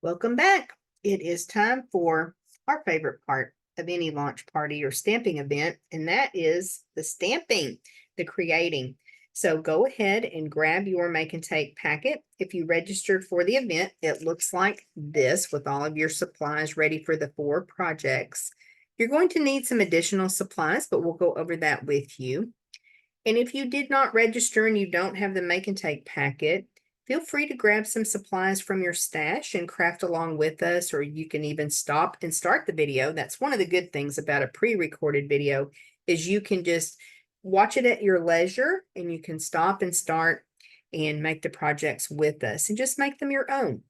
Welcome back. It is time for our favorite part of any launch party or stamping event, and that is the stamping, the creating. So go ahead and grab your make and take packet. If you registered for the event, it looks like this with all of your supplies ready for the 4 projects. You're going to need some additional supplies, but we'll go over that with you. And if you did not register and you don't have the make and take packet, feel free to grab some supplies from your stash and craft along with us, or you can even stop and start the video. That's one of the good things about a pre-recorded video is you can just watch it at your leisure and you can stop and start and make the projects with us and just make them your own.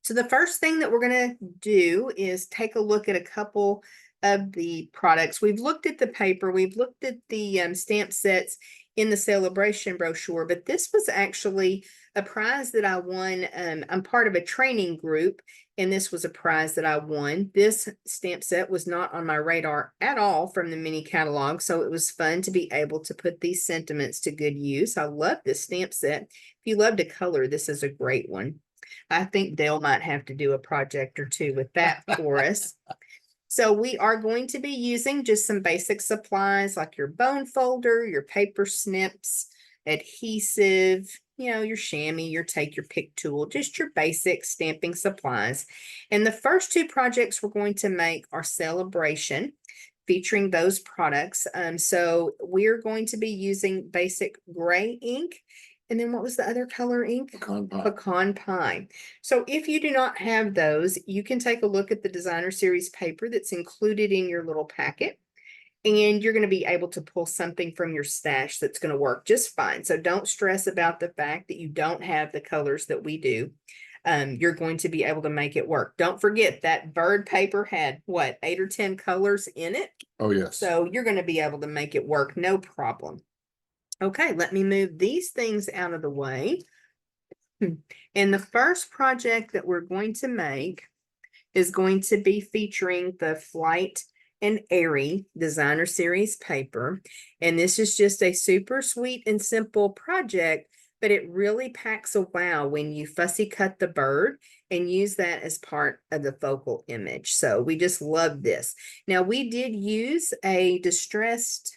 So the first thing that we're going to do is take a look at a couple of the products. We've looked at the paper, we've looked at the stamp sets in the celebration brochure, but this was actually a prize that I won. I'm part of a training group, and this was a prize that I won. This stamp set was not on my radar at all from the mini catalog, so it was fun to be able to put these sentiments to good use. I love this stamp set. If you love to color, this is a great one. I think Dale might have to do a project or two with that for us. So we are going to be using just some basic supplies like your bone folder, your paper snips, adhesive, your chamois, your take, your pick tool, just your basic stamping supplies. And the first 2 projects we're going to make are Celebration, featuring those products. So we're going to be using basic gray ink. And then what was the other color ink? Pecan pie. Pecan pie. So if you do not have those, you can take a look at the designer series paper that's included in your little packet. And you're going to be able to pull something from your stash that's going to work just fine. So don't stress about the fact that you don't have the colors that we do. You're going to be able to make it work. Don't forget that bird paper had what, 8 or 10 colors in it? Oh, yes. So you're going to be able to make it work, no problem. Okay, let me move these things out of the way. And the first project that we're going to make is going to be featuring the Flight and Airy Designer Series paper. And this is just a super sweet and simple project, but it really packs a wow when you fussy cut the bird and use that as part of the focal image. So we just love this. Now we did use a distressed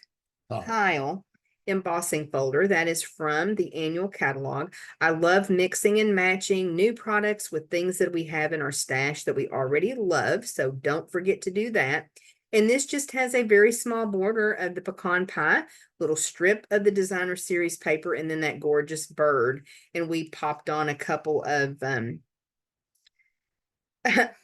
tile embossing folder that is from the annual catalog. I love mixing and matching new products with things that we have in our stash that we already love, so don't forget to do that. And this just has a very small border of the pecan pie, little strip of the designer series paper, and then that gorgeous bird. And we popped on a couple of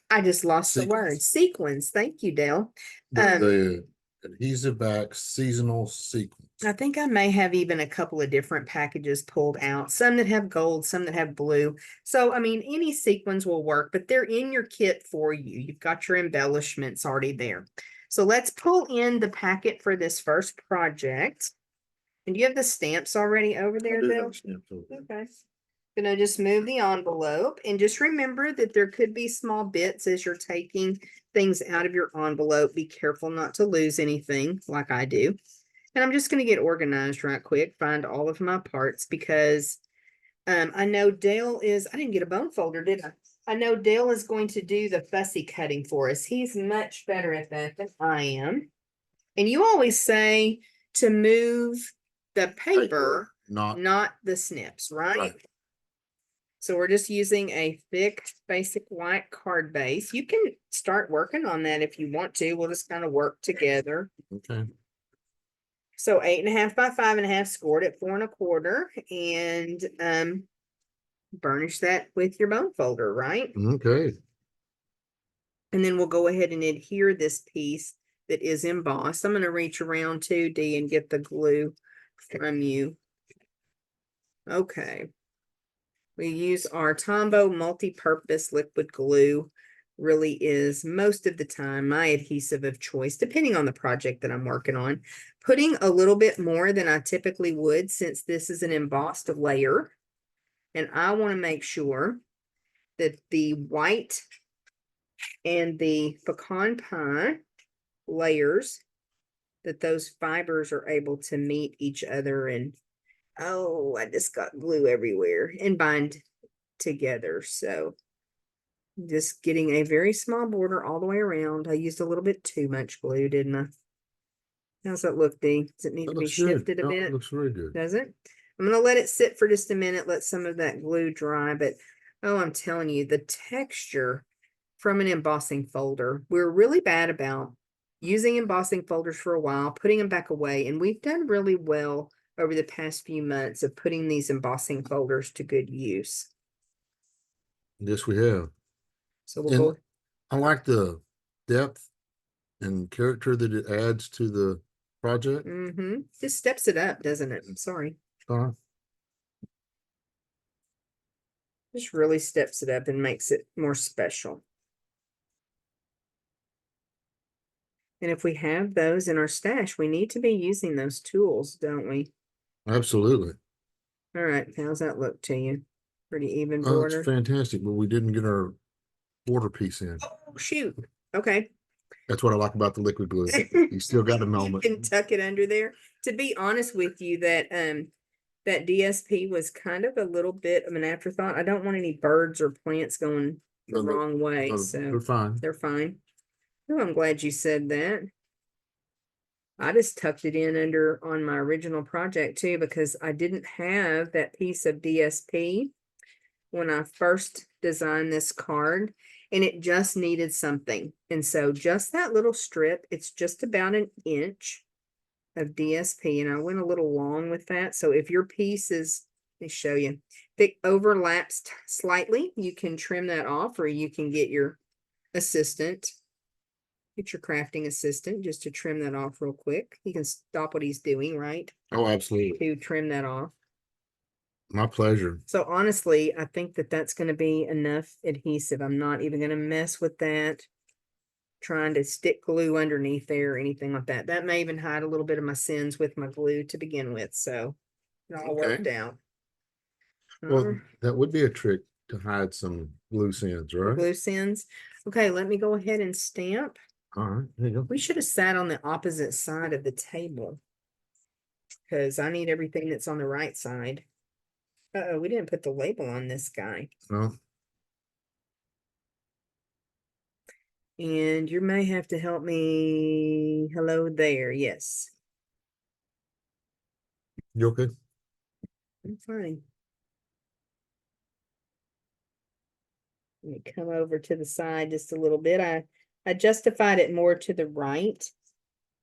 I just lost the word. Sequins. Thank you, Dale. The adhesive back seasonal sequins. I think I may have even a couple of different packages pulled out, some that have gold, some that have blue. So, I mean, any sequins will work, but they're in your kit for you. You've got your embellishments already there. So let's pull in the packet for this first project. And you have the stamps already over there, Bill? Okay. Gonna just move the envelope, and just remember that there could be small bits as you're taking things out of your envelope. Be careful not to lose anything like I do. And I'm just going to get organized right quick, find all of my parts, because I know Dale is, I didn't get a bone folder, did I? I know Dale is going to do the fussy cutting for us. He's much better at that than I am. And you always say to move the paper, not the snips, right? So we're just using a thick, basic white card base. You can start working on that if you want to. We'll just kind of work together. Okay. So 8.5 by 5.5, scored at 4 1/4, and burnish that with your bone folder, right? Okay. And then we'll go ahead and adhere this piece that is embossed. I'm going to reach around 2D and get the glue from you. Okay. We use our Tombow multi-purpose liquid glue. Really is most of the time my adhesive of choice, depending on the project that I'm working on. Putting a little bit more than I typically would, since this is an embossed layer. And I want to make sure that the white and the pecan pie layers, that those fibers are able to meet each other and, oh, I just got glue everywhere, and bind together. So Just getting a very small border all the way around. I used a little bit too much glue, didn't I? How's that look, Dee? Does it need That to be looks good. shifted a No, it bit? looks very good. Does it? I'm gonna let it sit for just a minute, let some of that glue dry, but oh, I'm telling you, the texture from an embossing folder, we're really bad about using embossing folders for a while, putting them back away, and we've done really well over the past few months of putting these embossing folders to good use. Yes, we have. So we'll And go, I like the depth and character that it adds to the project. just steps it up, doesn't it? I'm sorry. Uh, Just really steps it up and makes it more special. And if we have those in our stash, we need to be using those tools, don't we? Absolutely. All right, how's that look to you? Pretty even Oh, it's border. fantastic, but we didn't get our border piece in. Oh, shoot. Okay. That's what I like about the liquid glue. You still got a You moment. can tuck it under there. To be honest with you, that DSP was kind of a little bit of an afterthought. I don't want any birds or plants going the No, wrong way, no, so they're fine. they're fine. Oh, I'm glad you said that. I just tucked it in under on my original project too, because I didn't have that piece of DSP when I first designed this card, and it just needed something. And so just that little strip, it's just about an inch of DSP, and I went a little long with that. So if your piece is, let me show you, if it overlaps slightly, you can trim that off, or you can get your assistant, get your crafting assistant just to trim that off real quick. He can stop what he's doing, right? Oh, absolutely. To trim that off. My pleasure. So honestly, I think that that's going to be enough adhesive. I'm not even going to mess with that, trying to stick glue underneath there or anything like that. That may even hide a little bit of my sins with my glue to begin with. So it all worked out. Well, that would be a trick to hide some loose ends, right? Glue sins. Okay, let me go ahead and stamp. All right, there you go. We should have sat on the opposite side of the table, because I need everything that's on the right side. Uh-oh, we didn't put the label on this guy. No, And you may have to help me. Hello there. Yes, you okay? I'm fine. Let me come over to the side just a little bit. I justified it more to the right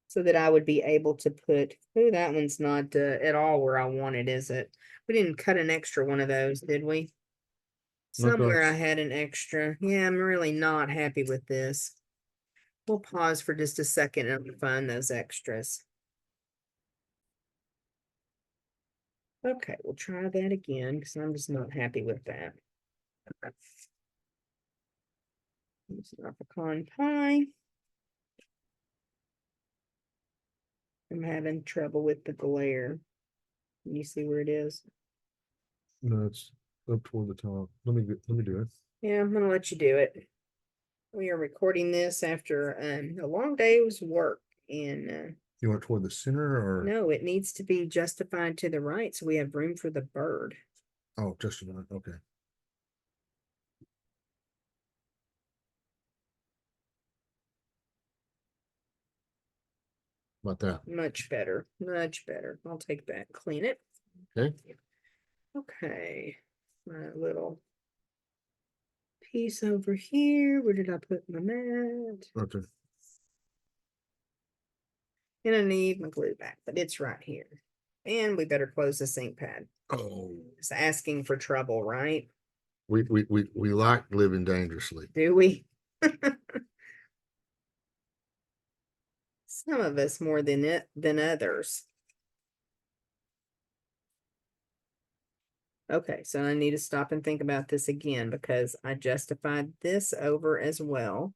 so that I would be able to put, oh, that one's not at all where I wanted, is it? We didn't cut an extra one of those, did we? Somewhere I had an extra. Yeah, I'm really not happy with this. We'll pause for just a second and find those extras. Okay, we'll try that again because I'm just not happy with that. It's an pecan pie. I'm having trouble with the glare. Can you see where it is? No, it's up toward the top. Let me do it. Yeah, I'm gonna let you do it. We are recording this after a long day's work, and You want it toward the center or? no, it needs to be justified to the right so we have room for the bird. Oh, just a minute. Okay. About that. Much better, much better. I'll take that, clean it. Okay. Okay, my little piece over here. Where did I put my mat? Okay. And I need my glue back, but it's right here. And we better close the ink pad. Oh, It's asking for trouble, right? we like living dangerously. Do we? Some of us more than others. Okay, so I need to stop and think about this again because I justified this over as well.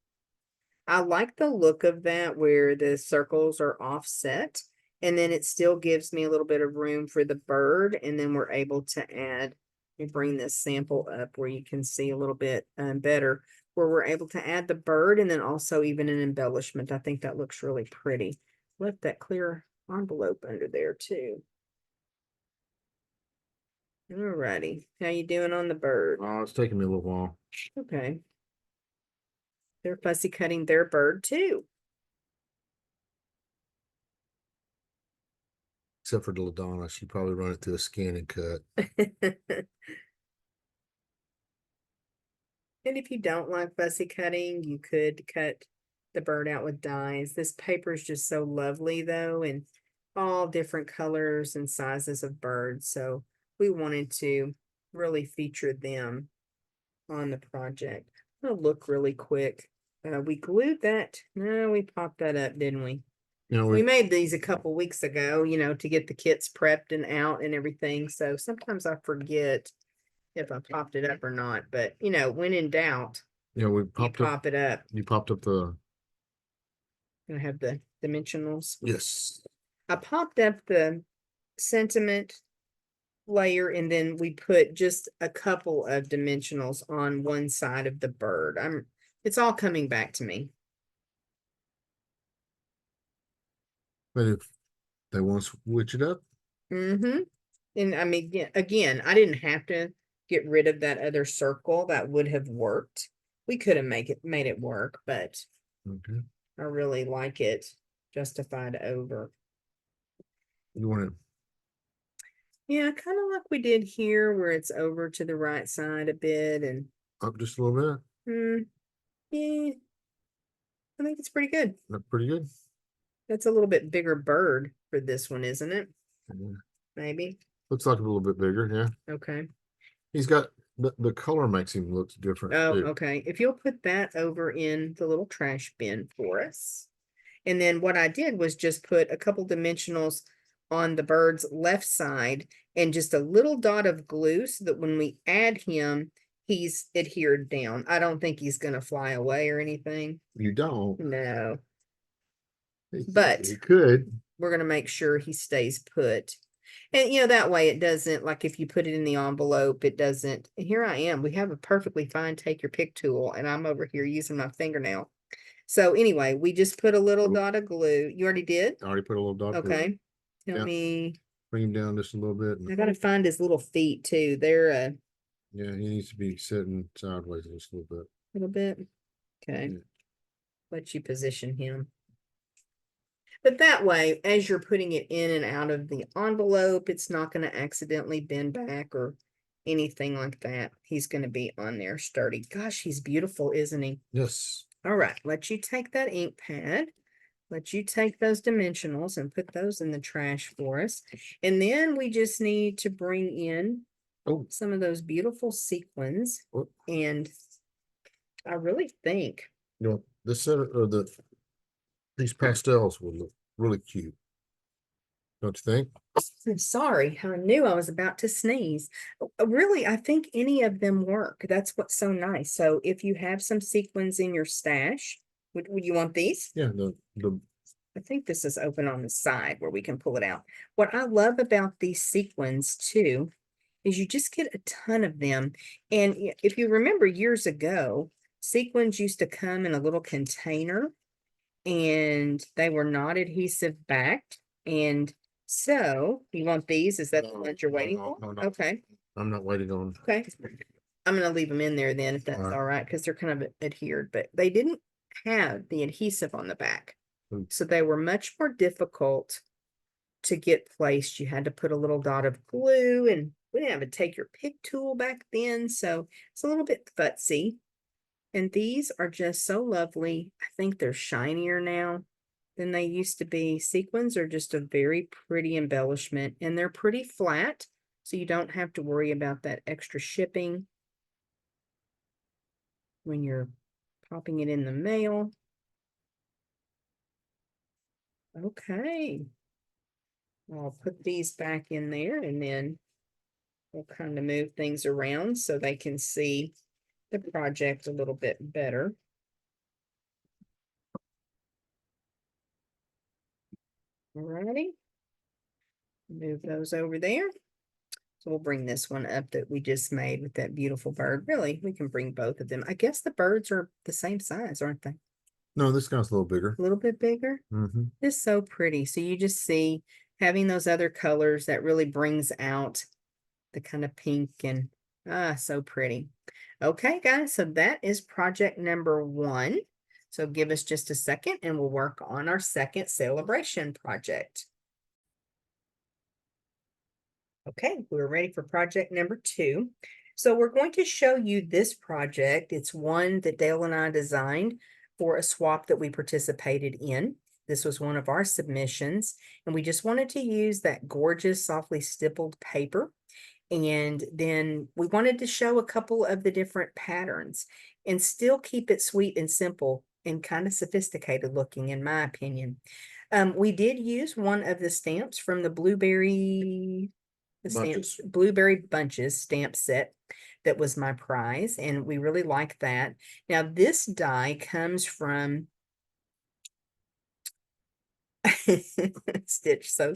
I like the look of that where the circles are offset, and then it still gives me a little bit of room for the bird, and then we're able to add, let me bring this sample up where you can see a little bit better, where we're able to add the bird and then also even an embellishment. I think that looks really pretty. Left that clear envelope under there too. Alrighty, how you doing on the bird? Oh, it's taking me a little while. Okay. They're fussy cutting their bird too. Except for LaDonna, she probably run it through a scan and cut. And if you don't like fussy cutting, you could cut the bird out with dies. This paper is just so lovely though, and all different colors and sizes of birds. So we wanted to really feature them on the project. I'll look really quick. We glued that. No, we popped that up, didn't we? You know, We made these a couple weeks ago, you know, to get the kits prepped and out and everything. So sometimes I forget if I popped it up or not, but you know, when in doubt, we you popped up, pop it up. you popped up the, Gonna have the dimensionals. yes. I popped up the sentiment layer and then we put just a couple of dimensionals on one side of the bird. It's all coming back to me. But if they want to switch it up, Mm-hmm. And I mean, again, I didn't have to get rid of that other circle. That would have worked. We could have made it work, but okay. I really like it justified over. You want to, Yeah, kind of like we did here where it's over to the right side a bit and up just a little bit. yeah, I think it's pretty good. That's pretty good. That's a little bit bigger bird for this one, isn't it? Yeah. Maybe. Looks like a little bit bigger, yeah. Okay. He's got the color makes him look different Oh, too. okay. If you'll put that over in the little trash bin for us. And then what I did was just put a couple dimensionals on the bird's left side and just a little dot of glue so that when we add him, he's adhered down. I don't think he's going to fly away or anything. You don't. No, It- but it could. we're going to make sure he stays put. And you know, that way it doesn't, like if you put it in the envelope, it doesn't. And here I am. We have a perfectly fine take your pick tool, and I'm over here using my fingernail. So anyway, we just put a little dot of glue. You already did? I already put a little dot. glue. Okay. Tell Yeah. me. Bring him down just a little bit. I gotta find his little feet too. They're a Yeah, he needs to be sitting sideways just a little bit. little bit. Okay. Yeah. Let you position him. But that way, as you're putting it in and out of the envelope, it's not going to accidentally bend back or anything like that. He's going to be on there sturdy. Gosh, he's beautiful, isn't he? Yes. All right, let you take that ink pad. Let you take those dimensionals and put those in the trash for us. And then we just need to bring in some of those beautiful sequins. Oh. And I really think You know, the center or these pastels will look really cute. Don't you think? I'm sorry, I knew I was about to sneeze. Really, I think any of them work. That's what's so nice. So if you have some sequins in your stash, would you want these? Yeah, I think this is open on the side where we can pull it out. What I love about these sequins too is you just get a ton of them. And if you remember years ago, sequins used to come in a little container and they were not adhesive backed. And so you want these? Is that the ones you're waiting for? No. Okay. I'm not waiting on. Okay. I'm going to leave them in there then if that's all right, because they're kind of adhered, but they didn't have the adhesive on the back. So they were much more difficult to get placed. You had to put a little dot of glue, and we didn't have a take your pick tool back then. So it's a little bit futzy. And these are just so lovely. I think they're shinier now than they used to be. Sequins are just a very pretty embellishment, and they're pretty flat. So you don't have to worry about that extra shipping when you're popping it in the mail. Okay. I'll put these back in there and then we'll kind of move things around so they can see the project a little bit better. Alrighty. Move those over there. So we'll bring this one up that we just made with that beautiful bird. Really, we can bring both of them. I guess the birds are the same size, aren't they? No, this guy's a little bigger. A little bit bigger. It's so pretty. So you just see having those other colors that really brings out the kind of pink, and Ah, so pretty. Okay, guys, so that is project number 1. So give us just a second and we'll work on our second celebration project. Okay, we're ready for project number 2. So we're going to show you this project. It's one that Dale and I designed for a swap that we participated in. This was one of our submissions, and we just wanted to use that gorgeous softly stippled paper. And then we wanted to show a couple of the different patterns and still keep it sweet and simple and kind of sophisticated looking, in my opinion. We did use one of the stamps from the blueberry bunches stamp set that was my prize, and we really like that. Now this die comes from not Stitch So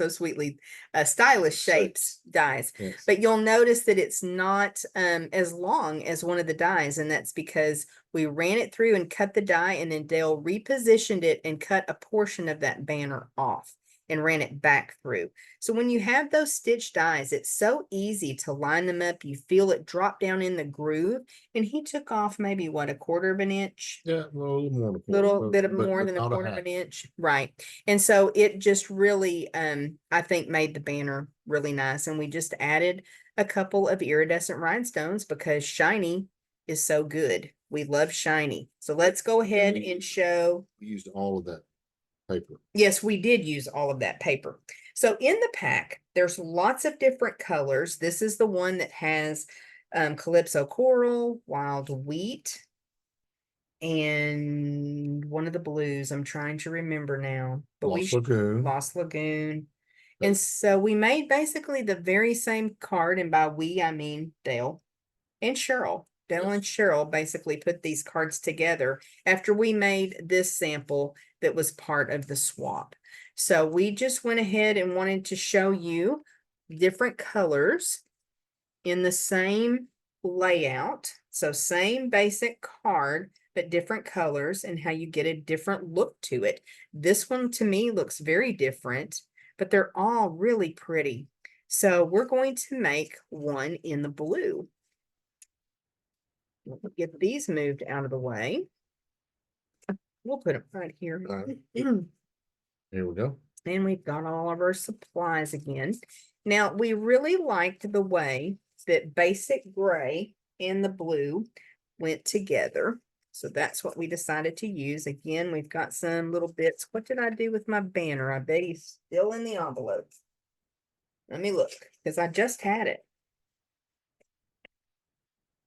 Sweetly, Stylish Shapes dies. Yes. But you'll notice that it's not as long as one of the dies, and that's because we ran it through and cut the die, and then Dale repositioned it and cut a portion of that banner off and ran it back through. So when you have those stitch dies, it's so easy to line them up. You feel it drop down in the groove, and he took off maybe what, 1/4 of an inch? Yeah, well, a little more than a Little quarter, bit but more than a not 1/4 of half. an inch, right? And so it just really, I think, made the banner really nice. And we just added a couple of iridescent rhinestones because shiny is so good. We love shiny. So let's go ahead and show. We used all of that paper. Yes, we did use all of that paper. So in the pack, there's lots of different colors. This is the one that has Calypso Coral, Wild Wheat, and one of the blues. I'm trying to remember now, but Lost Lagoon. Lost Lagoon. And so we made basically the very same card, and by we I mean Dale and Cheryl. Dale and Cheryl basically put these cards together after we made this sample that was part of the swap. So we just went ahead and wanted to show you different colors in the same layout. So same basic card, but different colors, and how you get a different look to it. This one to me looks very different, but they're all really pretty. So we're going to make one in the blue. We'll get these moved out of the way. We'll put them right here. Here we go. And we've got all of our supplies again. Now, we really liked the way that basic gray and the blue went together. So that's what we decided to use. Again, we've got some little bits. What did I do with my banner? I bet he's still in the envelope. Let me look, because I just had it.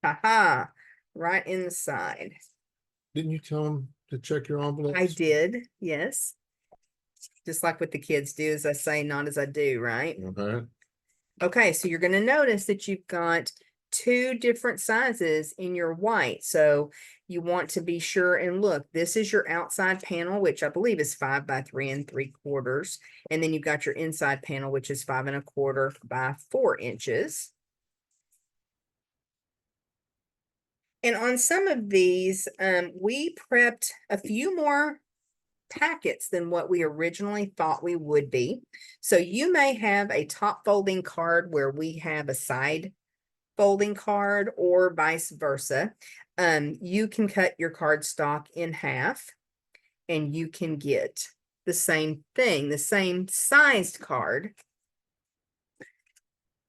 Ha, right in the side. Didn't you tell him to check your envelopes? I did, yes. Just like what the kids do, as I say, not as I do, right? Okay. Okay, so you're going to notice that you've got 2 different sizes in your white. So you want to be sure and look, this is your outside panel, which I believe is 5 by 3 3/4. And then you've got your inside panel, which is 5 1/4 by 4 inches. And on some of these, we prepped a few more packets than what we originally thought we would be. So you may have a top folding card where we have a side folding card, or vice versa. You can cut your cardstock in half and you can get the same thing, the same sized card,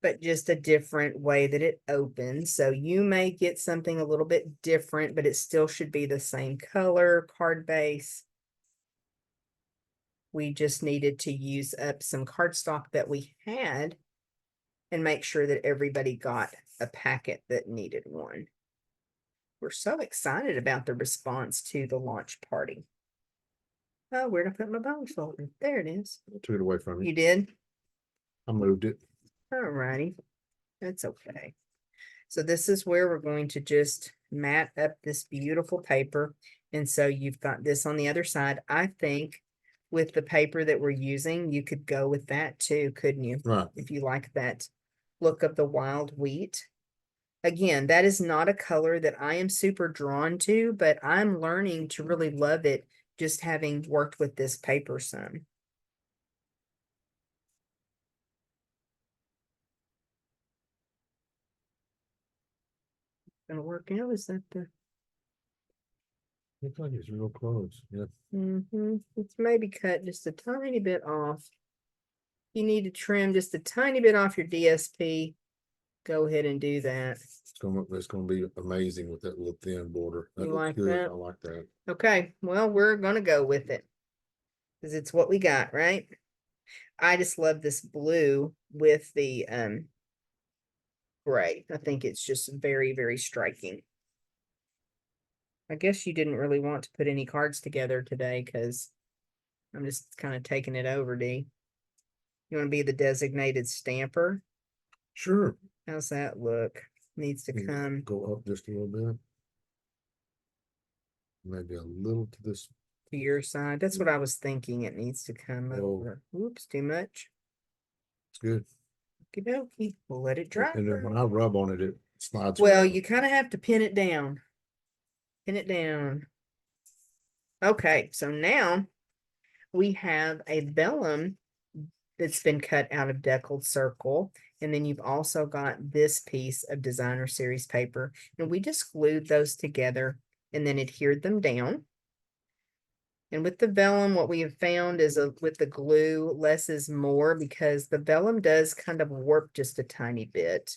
but just a different way that it opens. So you may get something a little bit different, but it still should be the same color, card base. We just needed to use up some cardstock that we had and make sure that everybody got a packet that needed one. We're so excited about the response to the launch party. Oh, where'd I put my bonus folder? There it is. I took it away from You you. did? I moved it. All righty. That's okay. So this is where we're going to just mat up this beautiful paper. And so you've got this on the other side. I think with the paper that we're using, you could go with that too, couldn't you? Right. If you like that look of the wild wheat. Again, that is not a color that I am super drawn to, but I'm learning to really love it just having worked with this paper some. Gonna work out, is that the? Looks like it's real close, yeah. It's maybe cut just a tiny bit off. You need to trim just a tiny bit off your DSP. Go ahead and do that. It's gonna be amazing with that little thin border. That You looks like good, that? I like that. Okay, well, we're gonna go with it. Cause it's what we got, right? I just love this blue with the gray. I think it's just very, very striking. I guess you didn't really want to put any cards together today because I'm just kind of taking it over, D. You want to be the designated stamper? Sure. How's that look? Needs to come Go up just a little bit. Maybe a little to this. to your side. That's what I was thinking. It needs to come Oh. over. Oops, too much. It's good. Okie dokie. We'll let it dry. And then when I rub on it, it slides. Well, around. you kind of have to pin it down. Pin it down. Okay, so now we have a vellum that's been cut out of deckled circle. And then you've also got this piece of designer series paper. And we just glued those together and then adhered them down. And with the vellum, what we have found is with the glue, less is more because the vellum does kind of warp just a tiny bit.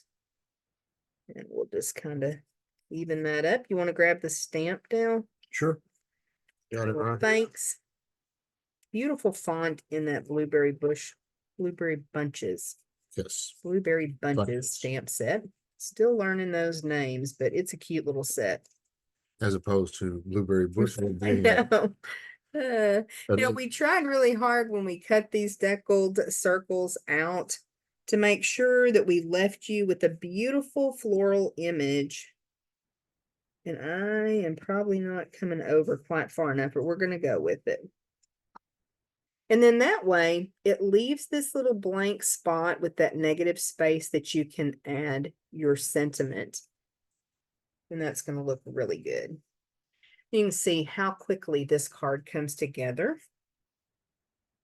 And we'll just kind of even that up. You want to grab the stamp down? Sure. Got it Well, right. thanks. Beautiful font in that blueberry bunches. Yes. Blueberry bunches Bunches. stamp set. Still learning those names, but it's a cute little set. As opposed to blueberry bush. I know. We tried really hard when we cut these deckled circles out to make sure that we left you with a beautiful floral image. And I am probably not coming over quite far enough, but we're going to go with it. And then that way, it leaves this little blank spot with that negative space that you can add your sentiment. And that's going to look really good. You can see how quickly this card comes together.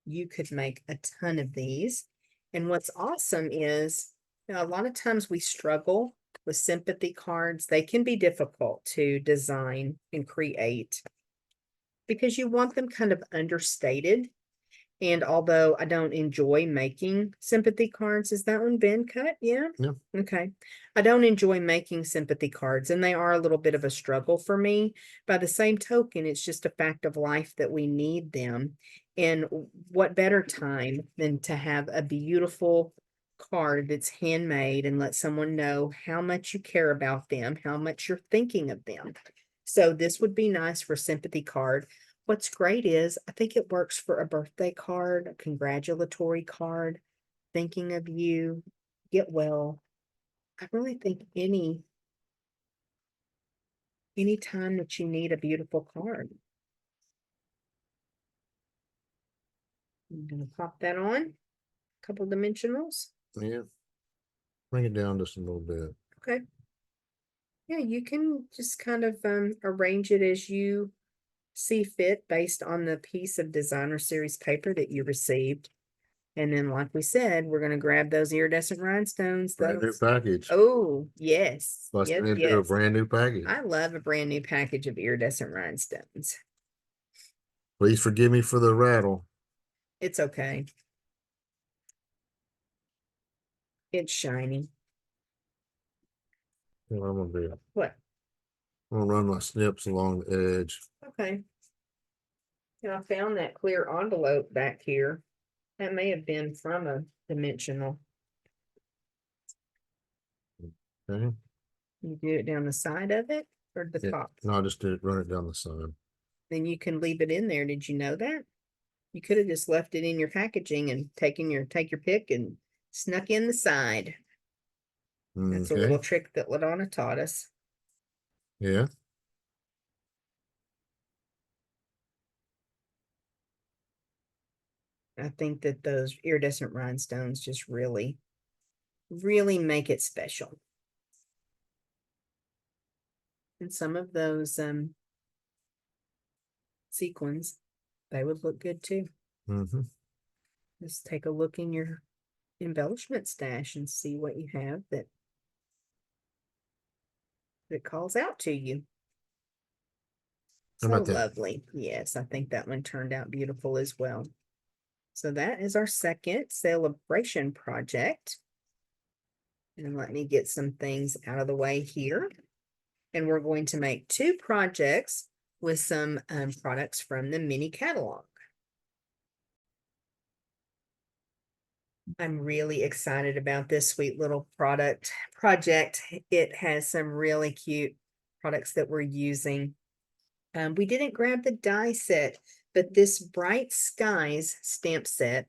You could make a ton of these. And what's awesome is, a lot of times we struggle with sympathy cards. They can be difficult to design and create because you want them kind of understated. And although I don't enjoy making sympathy cards, is that one been cut? Yeah. Yeah. Okay. I don't enjoy making sympathy cards, and they are a little bit of a struggle for me. By the same token, it's just a fact of life that we need them. And what better time than to have a beautiful card that's handmade and let someone know how much you care about them, how much you're thinking of them. So this would be nice for sympathy card. What's great is I think it works for a birthday card, a congratulatory card, thinking of you, get well. I really think any time that you need a beautiful card. I'm gonna pop that on, a couple dimensionals. Yeah. Bring it down just a little bit. Okay. Yeah, you can just kind of arrange it as you see fit based on the piece of designer series paper that you received. And then, like we said, we're going to grab those iridescent rhinestones. Brand new Those. package. Oh, yes. Busting Yes, into a yes. brand new package. I love a brand new package of iridescent rhinestones. Please forgive me for the rattle. It's okay. It's shiny. You know what I'm gonna do? What? I'm gonna run my snips along the edge. Okay. And I found that clear envelope back here. That may have been from a dimensional. Okay. You do it down the side of it or the Yeah. top? No, I just did run it down the side. Then you can leave it in there. Did you know that? You could have just left it in your packaging and take your pick and snuck in the side. That's a little Okay. trick that LaDonna taught us. Yeah. I think that those iridescent rhinestones just really, really make it special. And some of those sequins, they would look good too. Mm-hmm. Just take a look in your embellishment stash and see what you have that It calls out to you. How So about that? lovely. Yes, I think that one turned out beautiful as well. So that is our second celebration project. And let me get some things out of the way here. And we're going to make 2 projects with some products from the mini catalog. I'm really excited about this sweet little project. It has some really cute products that we're using. We didn't grab the die set, but this Bright Skies stamp set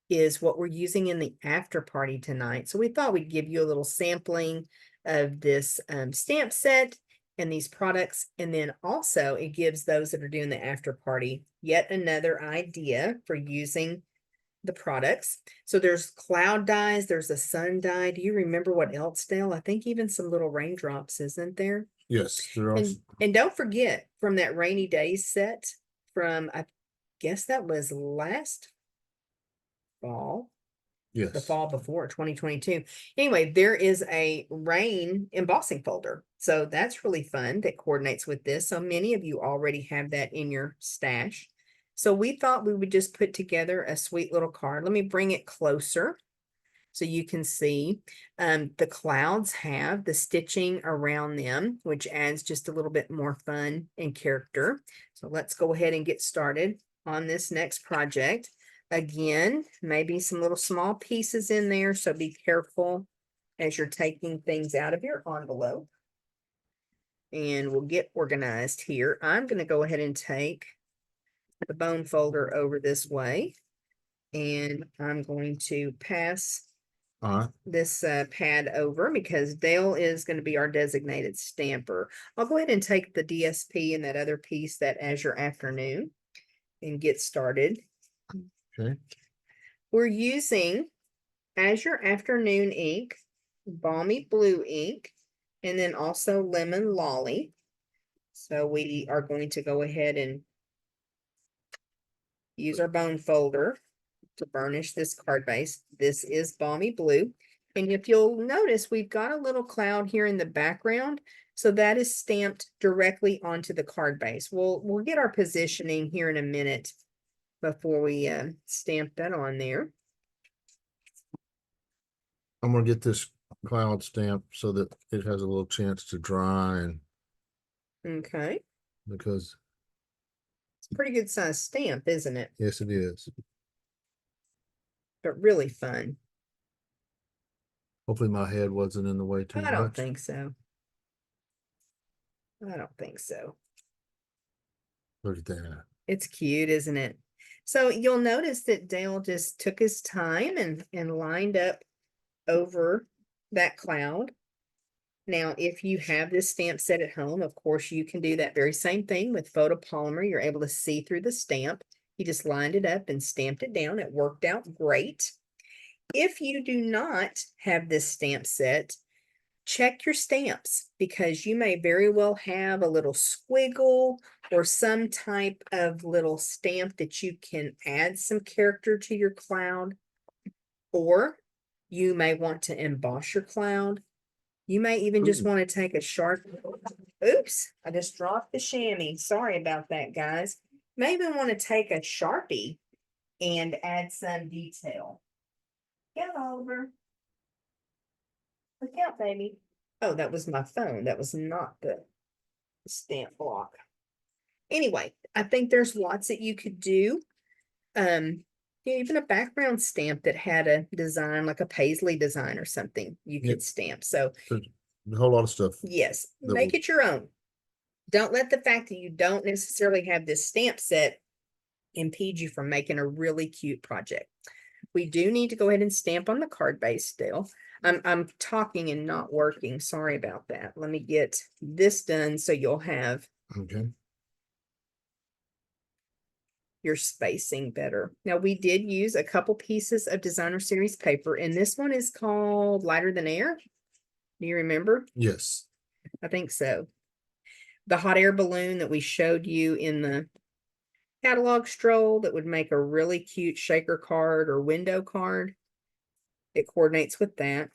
is what we're using in the after party tonight. So we thought we'd give you a little sampling of this stamp set and these products. And then also it gives those that are doing the after party yet another idea for using the products. So there's cloud dies, there's a sun die. Do you remember what else, Dale? I think even some little raindrops, isn't there? Yes, there are. And don't forget from that rainy days set from, I guess that was last fall, the Yes. fall before 2022. Anyway, there is a rain embossing folder. So that's really fun that coordinates with this. So many of you already have that in your stash. So we thought we would just put together a sweet little card. Let me bring it closer so you can see. The clouds have the stitching around them, which adds just a little bit more fun and character. So let's go ahead and get started on this next project. Again, maybe some little small pieces in there, so be careful as you're taking things out of your envelope. And we'll get organized here. I'm going to go ahead and take the bone folder over this way. And I'm going to pass this pad over because Dale is going to be our designated stamper. I'll go ahead and take the DSP and that other piece, that Azure Afternoon, and get started. Okay. We're using Azure Afternoon ink, Balmy Blue ink, and then also Lemon Lolly. So we are going to go ahead and use our bone folder to burnish this card base. This is Balmy Blue. And if you'll notice, we've got a little cloud here in the background. So that is stamped directly onto the card base. We'll get our positioning here in a minute before we stamp that on there. I'm gonna get this cloud stamp so that it has a little chance to dry, and Okay. because It's a pretty good size stamp, isn't it? yes, it is. But really fun. Hopefully my head wasn't in the way too I don't much. think so. I don't think so. Look at that. It's cute, isn't it? So you'll notice that Dale just took his time and lined up over that cloud. Now, if you have this stamp set at home, of course, you can do that very same thing with photopolymer. You're able to see through the stamp. You just lined it up and stamped it down. It worked out great. If you do not have this stamp set, check your stamps because you may very well have a little squiggle or some type of little stamp that you can add some character to your cloud. Or you may want to emboss your cloud. You may even just want to take a sharp, oops, I just dropped the chamois. Sorry about that, guys. May even want to take a Sharpie and add some detail. Get Oliver. Look out, baby. Oh, that was my phone. That was not the stamp block. Anyway, I think there's lots that you could do. Yeah, even a background stamp that had a design like a paisley design or something you could stamp. So There's a whole lot of stuff. yes, make it your own. Don't let the fact that you don't necessarily have this stamp set impede you from making a really cute project. We do need to go ahead and stamp on the card base still. I'm talking and not working. Sorry about that. Let me get this done so you'll have Okay. your spacing better. Now we did use a couple pieces of designer series paper, and this one is called Lighter Than Air. Do you remember? Yes. I think so. The hot air balloon that we showed you in the catalog stroll that would make a really cute shaker card or window card. It coordinates with that.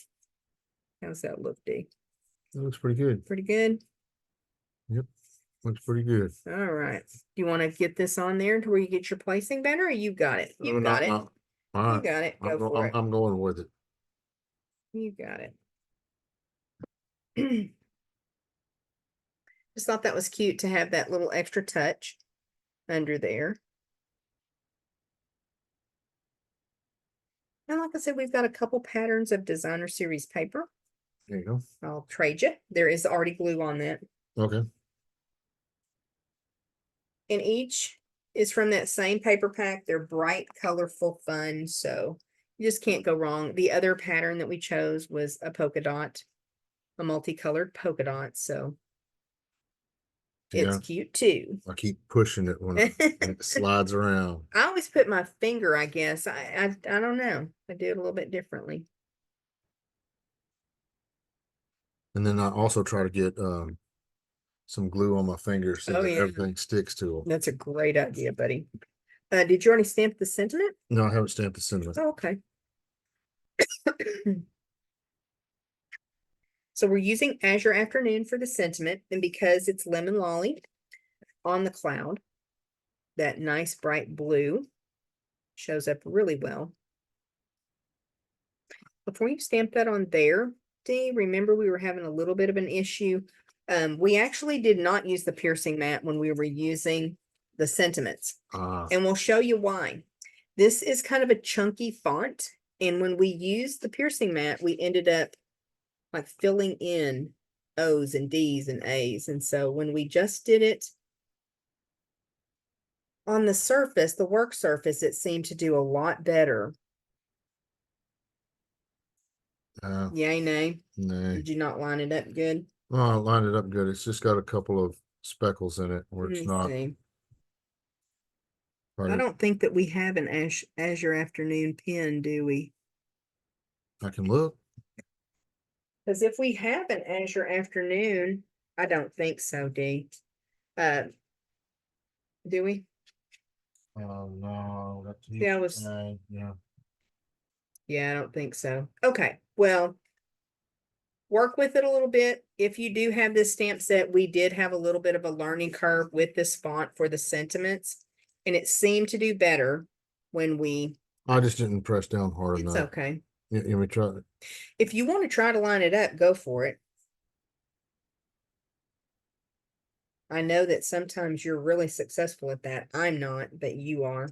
How's that look, Dee? That looks pretty good. Pretty good. Looks pretty good. All right. Do you want to get this on there to where you get your placing better, or you got it? No, You no, got it. no. All You right. got it. Go for it. I'm going with it. You got it. Just thought that was cute to have that little extra touch under there. And like I said, we've got a couple patterns of designer series paper. There you go. I'll trade you. There is already glue on that. Okay. And each is from that same paper pack. They're bright, colorful, fun. So you just can't go wrong. The other pattern that we chose was a polka dot, a multicolored polka dot. So it's Yeah. cute too. I keep pushing it when it slides around. I always put my finger, I guess. I don't know. I do it a little bit differently. And then I also try to get some glue on my fingers so Oh, that yeah. everything sticks to them. That's a great idea, buddy. Did you already stamp the sentiment? No, I haven't stamped the sentiment. Oh, okay. So we're using Azure Afternoon for the sentiment, and because it's lemon lolly on the cloud, that nice bright blue shows up really well. Before you stamp that on there, Dee, remember we were having a little bit of an issue. We actually did not use the piercing mat when we were using the sentiments, and we'll show you why. This is kind of a chunky font, and when we used the piercing mat, we ended up like filling in O's and D's and A's. And so when we just did it on the surface, the work surface, it seemed to do a lot better. Yay, nay? Nay. Did you not line it up good? Oh, I lined it up good. It's just got a couple of speckles in it where Let it's me not. see. Right. I don't think that we have an Azure Afternoon pen, do we? I can look. Because if we have an Azure Afternoon, I don't think so, Dee. Do we? No, that's Yeah, I was. yeah. Yeah, I don't think so. Okay, well, work with it a little bit. If you do have this stamp set, we did have a little bit of a learning curve with this font for the sentiments, and it seemed to do better when we. I just didn't press down hard It's enough. okay. Let me try it. If you want to try to line it up, go for it. I know that sometimes you're really successful at that. I'm not, but you are.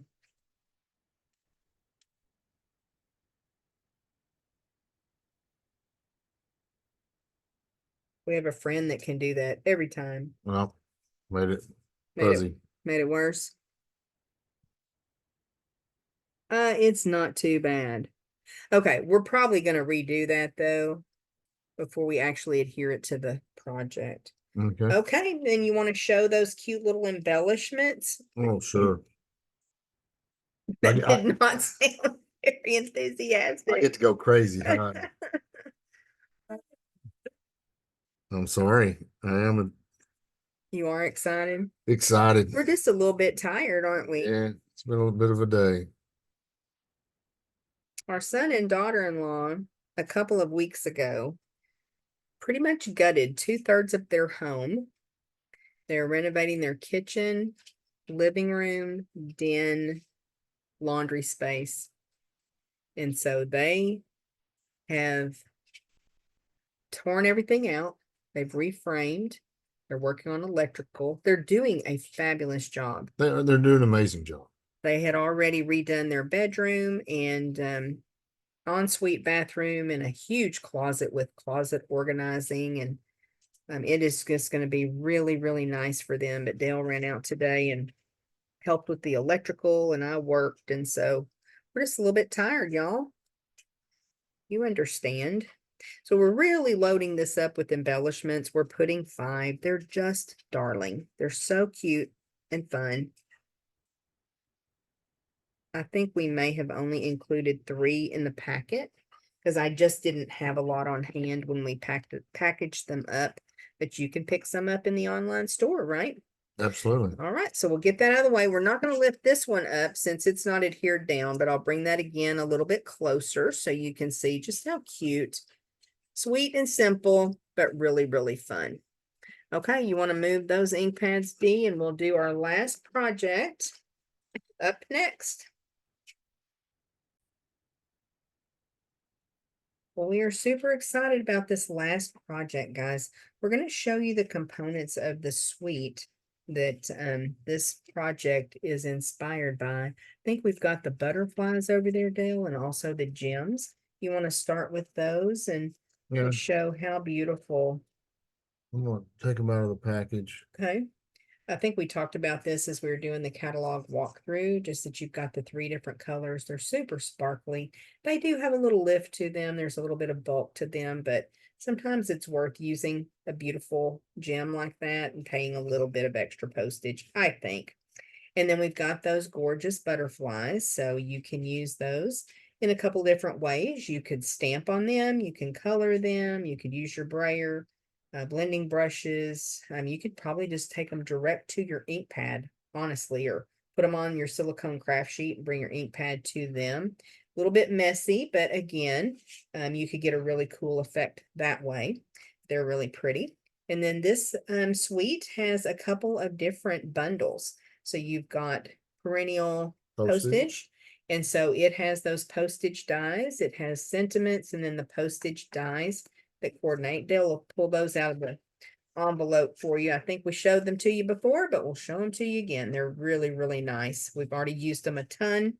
We have a friend that can do that every time. Well, made it fuzzy. Made it worse. It's not too bad. Okay, we're probably going to redo that though before we actually adhere it to the project. Okay. Okay, then you want to show those cute little embellishments? Oh, sure. That did not sound very enthusiastic. I get to go crazy, huh? I'm sorry. I am You are excited? excited. We're just a little bit tired, aren't we? Yeah, it's been a little bit of a day. Our son and daughter-in-law, a couple of weeks ago, pretty much gutted 2/3 of their home. They're renovating their kitchen, living room, den, laundry space. And so they have torn everything out. They've reframed. They're working on electrical. They're doing a fabulous job. They're doing an amazing job. They had already redone their bedroom and ensuite bathroom and a huge closet with closet organizing. And it is just going to be really, really nice for them. But Dale ran out today and helped with the electrical, and I worked. And so we're just a little bit tired, y'all. You understand. So we're really loading this up with embellishments. We're putting 5. They're just darling. They're so cute and fun. I think we may have only included 3 in the packet because I just didn't have a lot on hand when we packaged them up. But you can pick some up in the online store, right? Absolutely. All right, so we'll get that out of the way. We're not going to lift this one up since it's not adhered down, but I'll bring that again a little bit closer so you can see just how cute, sweet and simple. but really, really fun. Okay, you want to move those ink pads B, and we'll do our last project up next. Well, we are super excited about this last project, guys. We're going to show you the components of the suite that this project is inspired by. I think we've got the butterflies over there, Dale, and also the gems. You want to start with those and Yeah, show how beautiful. I'm gonna take them out of the package. Okay. I think we talked about this as we were doing the catalog walkthrough, just that you've got the 3 different colors. They're super sparkly. They do have a little lift to them. There's a little bit of bulk to them, but sometimes it's worth using a beautiful gem like that and paying a little bit of extra postage, I think. And then we've got those gorgeous butterflies, so you can use those in a couple different ways. You could stamp on them, you can color them, you could use your brayer, blending brushes. You could probably just take them direct to your ink pad, honestly, or put them on your silicone craft sheet and bring your ink pad to them. A little bit messy, but again, you could get a really cool effect that way. They're really pretty. And then this suite has a couple of different bundles. So you've got perennial postage. And so it has those postage dies. It has sentiments and then the postage dies that coordinate. They'll pull those out of the envelope for you. I think we showed them to you before, but we'll show them to you again. They're really, really nice. We've already used them a ton,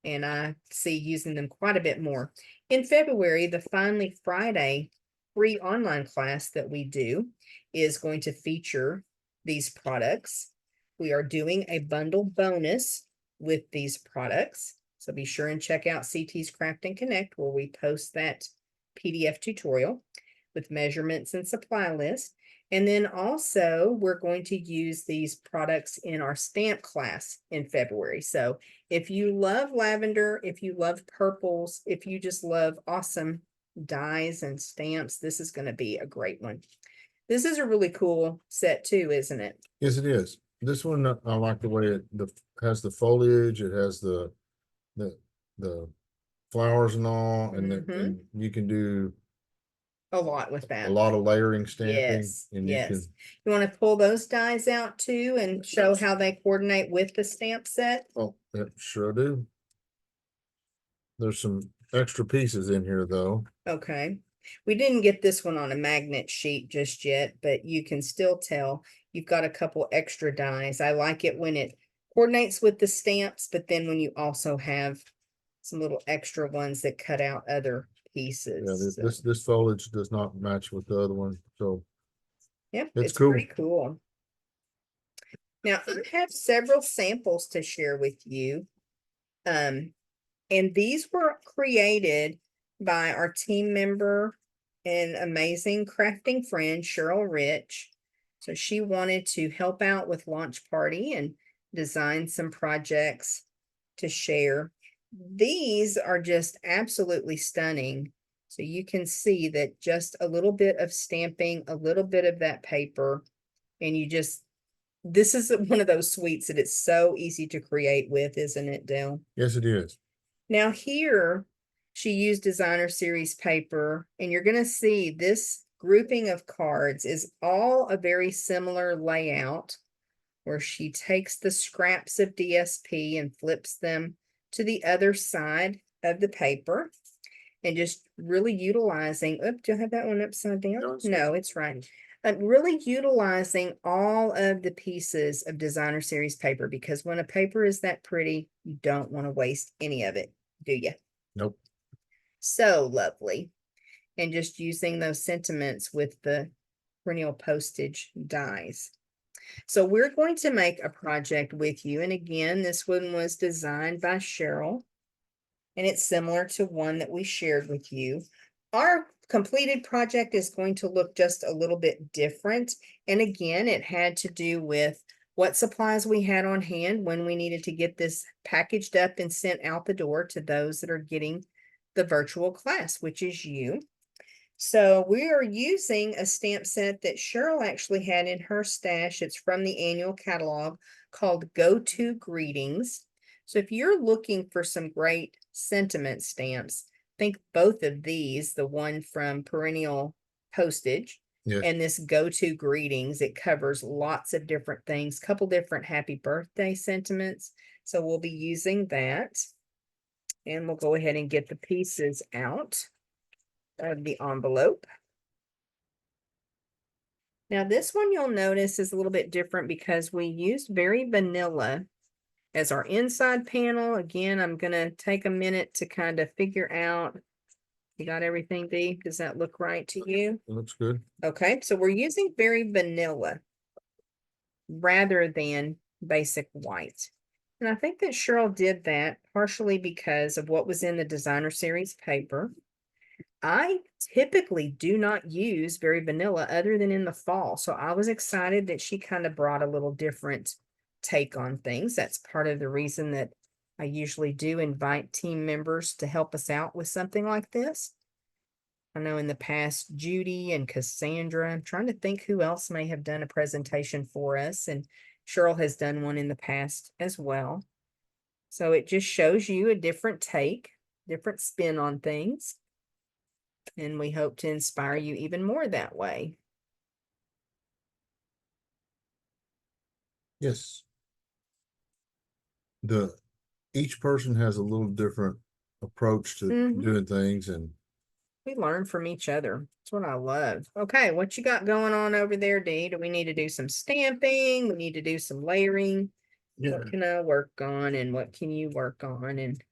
and I see using them quite a bit more. In February, the Finally Friday free online class that we do is going to feature these products. We are doing a bundle bonus with these products. So be sure and check out CT's Craft and Connect, where we post that PDF tutorial with measurements and supply list. And then also we're going to use these products in our stamp class in February. So if you love lavender, if you love purples, if you just love awesome dies and stamps, this is going to be a great one. This is a really cool set too, isn't it? Yes, it is. This one, I like the way it has the foliage, it has the flowers and all, and and you can do a lot with a that. lot of layering stamping. Yes, And yes. You want to pull those dies out too and show how they coordinate with the stamp set? Oh, yep, sure do. There's some extra pieces in here though. Okay. We didn't get this one on a magnet sheet just yet, but you can still tell you've got a couple extra dies. I like it when it coordinates with the stamps, but then when you also have some little extra ones that cut out other pieces. Yeah, this foliage does not match with the other one, so yep, it's it's cool. pretty cool. Now I have several samples to share with you. And these were created by our team member and amazing crafting friend, Cheryl Rich. So she wanted to help out with launch party and design some projects to share. These are just absolutely stunning. So you can see that just a little bit of stamping, a little bit of that paper, and this is one of those suites that it's so easy to create with, isn't it, Dale? Yes, it is. Now here, she used designer series paper, and you're going to see this grouping of cards is all a very similar layout, where she takes the scraps of DSP and flips them to the other side of the paper, and just really utilizing, do I have that one upside down? No, it's right. Really utilizing all of the pieces of designer series paper, because when a paper is that pretty, you don't want to waste any of it, do you? Nope. So lovely. And just using those sentiments with the perennial postage dies. So we're going to make a project with you. And again, this one was designed by Cheryl, and it's similar to one that we shared with you. Our completed project is going to look just a little bit different. And again, it had to do with what supplies we had on hand when we needed to get this packaged up and sent out the door to those that are getting the virtual class, which is you. So we are using a stamp set that Cheryl actually had in her stash. It's from the annual catalog called Go To Greetings. So if you're looking for some great sentiment stamps, think both of these, the one from Perennial Postage Yes. And this go-to greetings, it covers lots of different things, couple different happy birthday sentiments. So we'll be using that. And we'll go ahead and get the pieces out of the envelope. Now this one you'll notice is a little bit different because we used Very Vanilla as our inside panel. Again, I'm gonna take a minute to kind of figure out. You got everything, Dee? Does that look right to you? It looks good. Okay, so we're using Very Vanilla rather than basic white. And I think that Cheryl did that partially because of what was in the designer series paper. I typically do not use Very Vanilla other than in the fall. So I was excited that she kind of brought a little different take on things. That's part of the reason that I usually do invite team members to help us out with something like this. I know in the past, Judy and Cassandra, I'm trying to think who else may have done a presentation for us, and Cheryl has done one in the past as well. So it just shows you a different take, different spin on things. And we hope to inspire you even more that way. Yes. Each person has a little different approach to Mhm. doing things, and We learn from each other. That's what I love. Okay, what you got going on over there, Dee? Do we need to do some stamping? We need to do some layering. yeah. What can I work on and what can you work on? And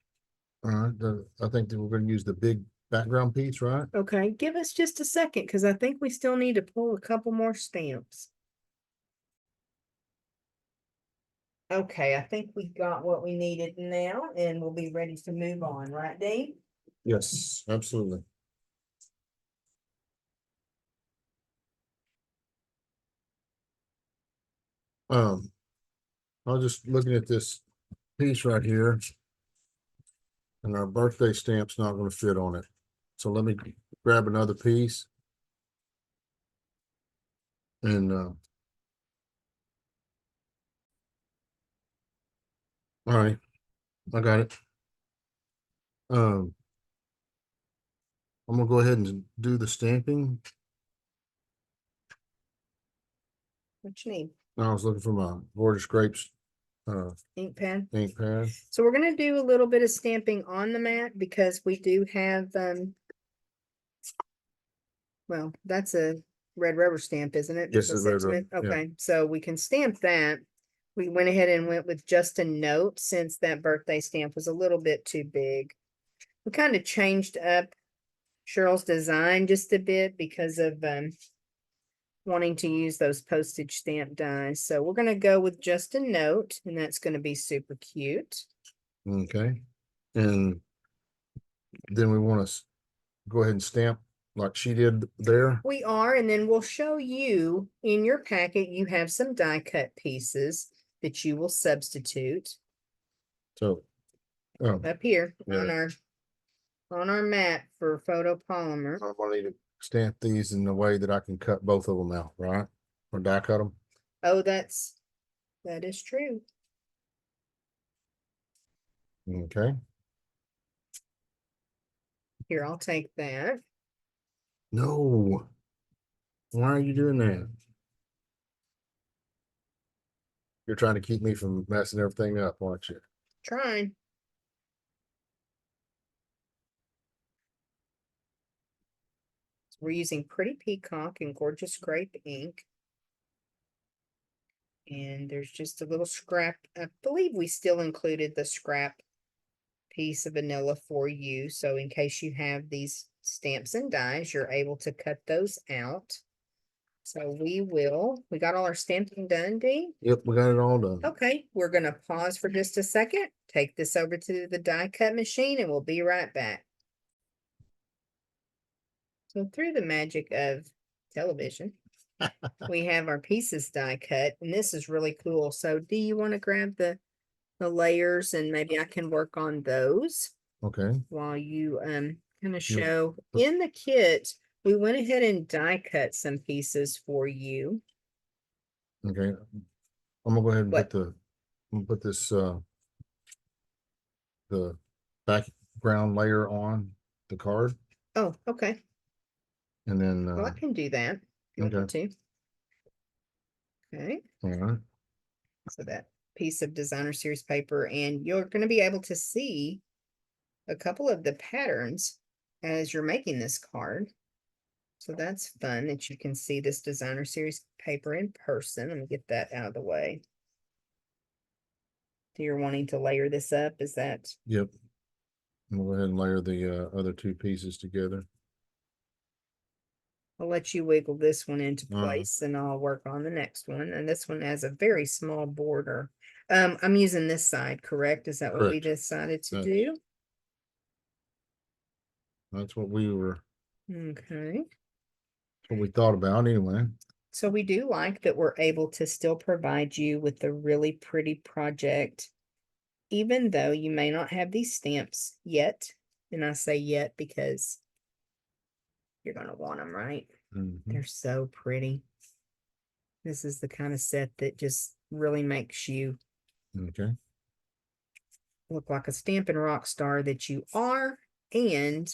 All right, I think that we're gonna use the big background piece, right? okay, give us just a second because I think we still need to pull a couple more stamps. Okay, I think we got what we needed now and we'll be ready to move on, right, Dee? Yes, absolutely. Um, I was just looking at this piece right here, and our birthday stamp's not gonna fit on it. So let me grab another piece. And all right, I got it. I'm gonna go ahead and do the stamping. What you need? I was looking for my Gorgeous Grapes Ink pad. ink pad. So we're gonna do a little bit of stamping on the mat because we do have, well, that's a red rubber stamp, isn't it? Yes, The it's red rubber, sentiment? yeah. Okay, so we can stamp that. We went ahead and went with just a note since that birthday stamp was a little bit too big. We kind of changed up Cheryl's design just a bit because of wanting to use those postage stamp dies. So we're gonna go with just a note, and that's gonna be super cute. Okay. And then we want to go ahead and stamp like she did there. We are, and then we'll show you in your packet, you have some die cut pieces that you will substitute So up here yeah. on our mat for photopolymer. I'm gonna need to stamp these in a way that I can cut both of them out, right? Or die cut them. Oh, that is true. Okay. Here, I'll take that. No. Why are you doing that? You're trying to keep me from messing everything up, aren't you? Trying. We're using Pretty Peacock and Gorgeous Grape ink. And there's just a little scrap. I believe we still included the scrap piece of vanilla for you. So in case you have these stamps and dies, you're able to cut those out. So we got all our stamping done, Dee? Yep, we got it all done. Okay, we're gonna pause for just a second, take this over to the die cut machine, and we'll be right back. So through the magic of television, we have our pieces die cut, and this is really cool. So do you want to grab the layers and maybe I can work on those Okay. while you kind of Yep. show in the kit, we went ahead and die cut some pieces for you. Okay. I'm gonna go ahead and What? I'm gonna put this the background layer on the card, Oh, okay. and then Well, I can do that. you want to. Okay, All right. so that piece of designer series paper, and you're going to be able to see a couple of the patterns as you're making this card. So that's fun that you can see this designer series paper in person. Let me get that out of the way. So you're wanting to layer this up, is that? Yep. We'll go ahead and layer the other two pieces together. I'll let you wiggle this one into Uh-huh. place and I'll work on the next one. And this one has a very small border. I'm using this side, correct? Is that what we Correct. decided to That's- do? That's what we were, Okay. what we thought about anyway. So we do like that we're able to still provide you with a really pretty project, even though you may not have these stamps yet. And I say yet because you're going to want them, right? Mhm. They're so pretty. This is the kind of set that just really makes you Okay. look like a Stampin' rock star that you are. And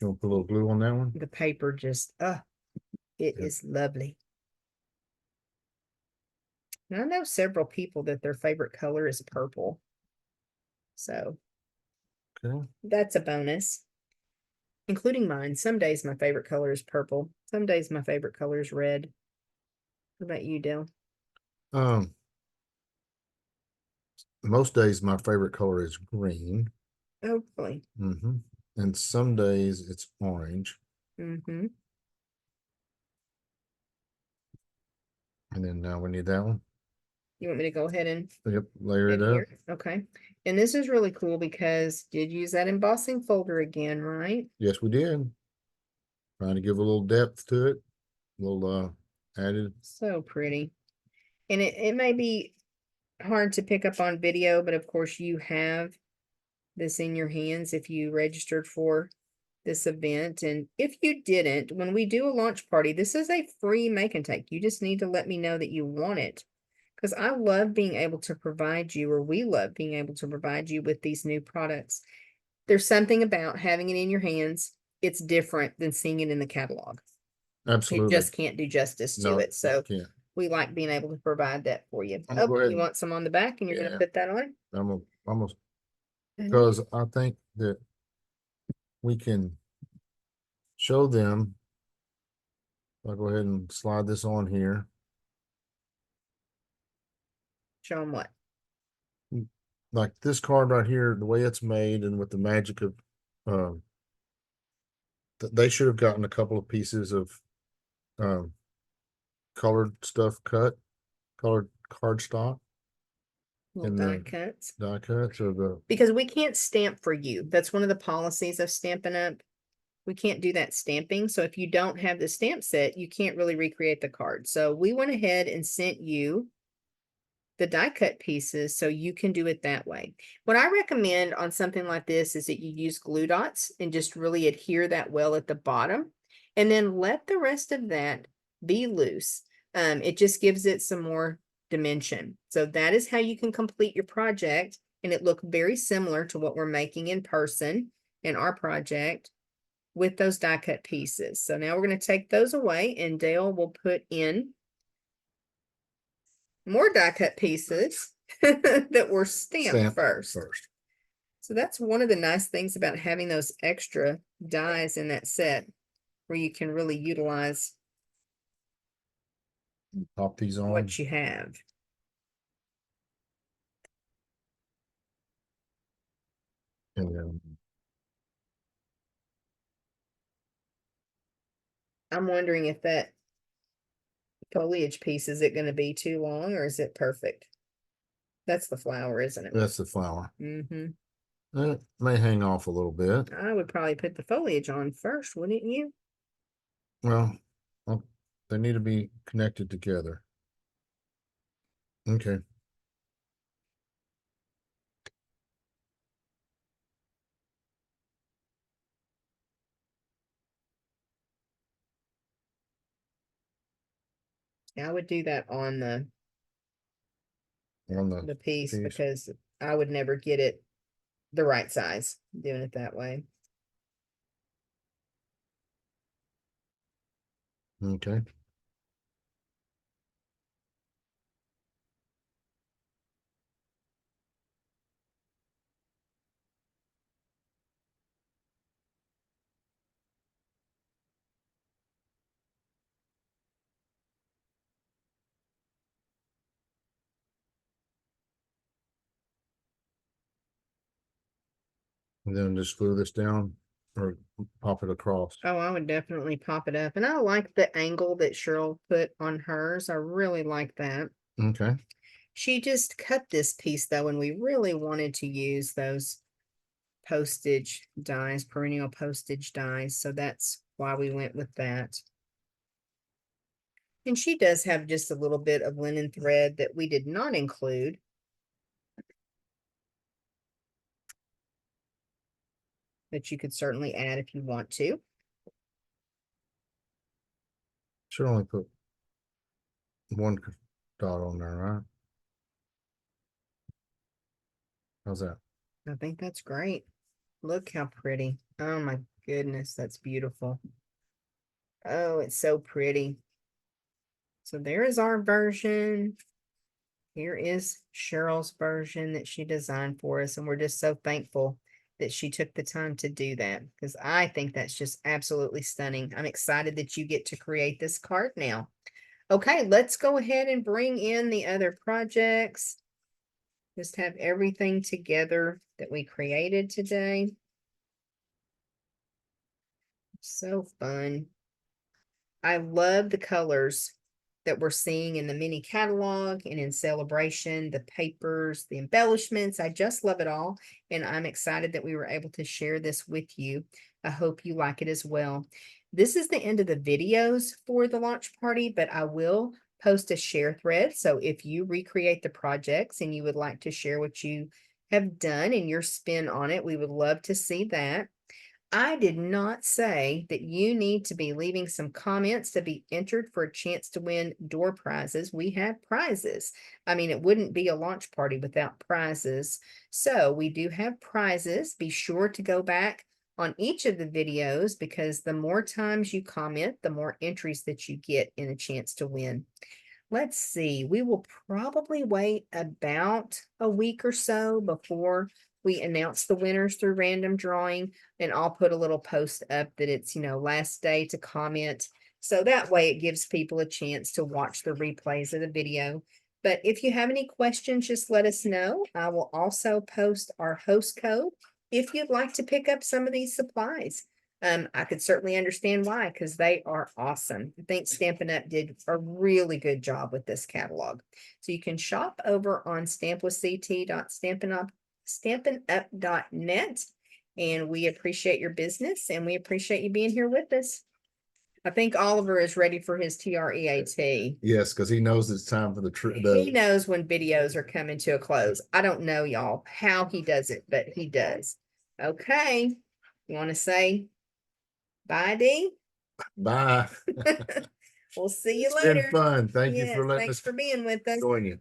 You want to put a little glue on that one? the paper just, it Yep. is lovely. And I know several people that their favorite color is purple. So Okay. that's a bonus, including mine. Some days my favorite color is purple. Some days my favorite color is red. What about you, Dale? Most days my favorite color is green. Oh, really? Mm-hmm. And some days it's orange. Mm-hmm. And then now we need that one. You want me to go ahead and Yep, layer it up. here? Okay. And this is really cool because did use that embossing folder again, right? Yes, we did. Trying to give a little depth to it. A little added. So pretty. And it may be hard to pick up on video, but of course you have this in your hands if you registered for this event. And if you didn't, when we do a launch party, this is a free make and take. You just need to let me know that you want it. Because I love being able to provide you, or we love being able to provide you with these new products. There's something about having it in your hands. It's different than seeing it in the catalog. It Absolutely. just can't do justice to No, it. So can't. we like being able to provide that for you. I'm gonna go ahead You and- want some on the back and you're gonna Yeah. put that on? Almost Mhm. because I think that we can show them. I'll go ahead and slide this on here. Show them what? Like this card right here, the way it's made and with the magic of they should have gotten a couple of pieces of colored stuff cut, colored cardstock Little in die the cuts. die cuts or the Because we can't stamp for you. That's one of the policies of Stampin' Up. We can't do that stamping. So if you don't have the stamp set, you can't really recreate the card. So we went ahead and sent you the die cut pieces so you can do it that way. What I recommend on something like this is that you use glue dots and just really adhere that well at the bottom and then let the rest of that be loose. It just gives it some more dimension. So that is how you can complete your project and it look very similar to what we're making in person in our project with those die cut pieces. So now we're going to take those away and Dale will put in more die cut pieces that were stamped first. So that's one of the nice things about having those extra dies in that set where you can really utilize pop these on. what you have. And then I'm wondering if that foliage piece, is it going to be too long or is it perfect? That's the flower, isn't it? that's the flower. Mm-hmm. It may hang off a little bit. I would probably put the foliage on first, wouldn't you? Well, they need to be connected together. Okay. Yeah, I would do that on On the piece piece. because I would never get it the right size doing it that way. Okay. And then just glue this down or pop it across. Oh, I would definitely pop it up. And I like the angle that Cheryl put on hers. I really like that. Okay. She just cut this piece though, and we really wanted to use those postage dies, perennial postage dies. So that's why we went with that. And she does have just a little bit of linen thread that we did not include. That you could certainly add if you want to. Should only put one dot on there, right? How's that? I think that's great. Look how pretty. Oh my goodness, that's beautiful. Oh, it's so pretty. So there is our version. Here is Cheryl's version that she designed for us. And we're just so thankful that she took the time to do that because I think that's just absolutely stunning. I'm excited that you get to create this card now. Okay, let's go ahead and bring in the other projects. Just have everything together that we created today. So fun. I love the colors that we're seeing in the mini catalog and in celebration, the papers, the embellishments. I just love it all. And I'm excited that we were able to share this with you. I hope you like it as well. This is the end of the videos for the launch party, but I will post a share thread. So if you recreate the projects and you would like to share what you have done and your spin on it, we would love to see that. I did not say that you need to be leaving some comments to be entered for a chance to win door prizes. We have prizes. I mean, it wouldn't be a launch party without prizes. So we do have prizes. Be sure to go back on each of the videos because the more times you comment, the more entries that you get in a chance to win. Let's see, we will probably wait about a week or so before we announce the winners through random drawing. And I'll put a little post up that it's, last day to comment. So that way it gives people a chance to watch the replays of the video. But if you have any questions, just let us know. I will also post our host code if you'd like to pick up some of these supplies. I could certainly understand why, because they are awesome. I think Stampin' Up did a really good job with this catalog. So you can shop over on stamp.stampinup.net. And we appreciate your business and we appreciate you being here with us. I think Oliver is ready for his TREAT. Yes, because he knows it's time for He knows when videos are coming to a close. I don't know, y'all, how he does it, but he does. Okay. You want to say bye, Dee? Bye. We'll see you It's later. been fun. Thank you Yes, for letting thanks us for being with us. join you.